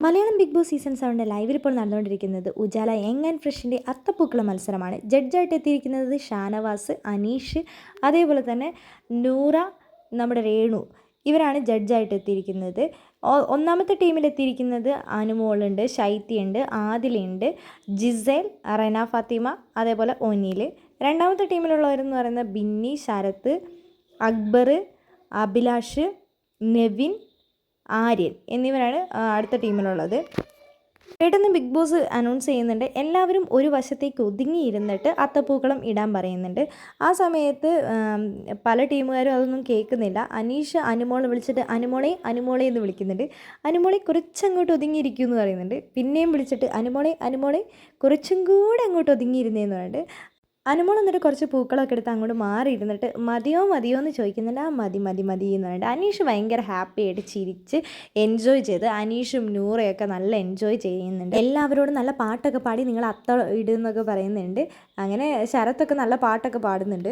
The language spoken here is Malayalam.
മലയാളം ബിഗ് ബോസ് സീസൺ 7 ലൈവിൽ ഇപ്പോൾ നടന്നുകൊണ്ടിരിക്കുന്നത് ഉജാല യങ് ആൻഡ് ഫ്രഷിൻ്റെ അത്തപ്പൂക്കള മത്സരമാണ്. ജഡ്ജായിട്ട് എത്തിയിരിക്കുന്നത് ഷാനവാസ്, അനീഷ്, അതേപോലെ തന്നെ നൂറ, നമ്മുടെ രേണു, ഇവരാണ് ജഡ്ജായിട്ട് എത്തിയിരിക്കുന്നത്. ഒന്നാമത്തെ ടീമിൽ എത്തിയിരിക്കുന്നത് അനുമോളുണ്ട്, ശൈത്യയുണ്ട്, ആദിലുണ്ട്, ജിസേൽ, റെന ഫാത്തിമ, അതേപോലെ ഒനീൽ. രണ്ടാമത്തെ ടീമിലുള്ളവരെന്ന് പറയുന്നത് ബിന്നി, ശരത്ത്, അക്ബർ, അഭിലാഷ്, നെവിൻ, ആര്യൻ എന്നിവരാണ് അടുത്ത ടീമിലുള്ളത്. പെട്ടെന്ന് ബിഗ് ബോസ് അനൗൺസ് ചെയ്യുന്നുണ്ട്, എല്ലാവരും ഒരു വശത്തേക്ക് ഒതുങ്ങിയിരുന്നിട്ട് അത്തപ്പൂക്കളം ഇടാൻ പറയുന്നുണ്ട്. ആ സമയത്ത് പല ടീമുകാരും അതൊന്നും കേൾക്കുന്നില്ല. അനീഷ് അനുമോളെ വിളിച്ചിട്ട് അനുമോളെ അനുമോളെ എന്ന് വിളിക്കുന്നുണ്ട്. അനുമോളെ കുറച്ചങ്ങോട്ട് ഒതുങ്ങിയിരിക്കും എന്ന് പറയുന്നുണ്ട്. പിന്നെയും വിളിച്ചിട്ട് അനുമോളെ അനുമോളെ കുറച്ചും കൂടെ അങ്ങോട്ട് ഒതുങ്ങിയിരുന്നേന്ന് പറഞ്ഞിട്ട് അനുമോൾ എന്നിട്ട് കുറച്ച് പൂക്കളൊക്കെ എടുത്ത് അങ്ങോട്ട് മാറിയിരുന്നിട്ട് മതിയോ മതിയോ എന്ന് ചോദിക്കുന്നില്ല. മതി മതി മതി എന്ന് പറഞ്ഞിട്ട് അനീഷ് ഭയങ്കര ഹാപ്പി ആയിട്ട് ചിരിച്ച് എൻജോയ് ചെയ്ത് അനീഷും നൂറയൊക്കെ നല്ല എൻജോയ് ചെയ്യുന്നുണ്ട്. എല്ലാവരോടും നല്ല പാട്ടൊക്കെ പാടി നിങ്ങൾ അത്ത ഇടുന്നൊക്കെ പറയുന്നുണ്ട്. അങ്ങനെ ശരത്തൊക്കെ നല്ല പാട്ടൊക്കെ പാടുന്നുണ്ട്.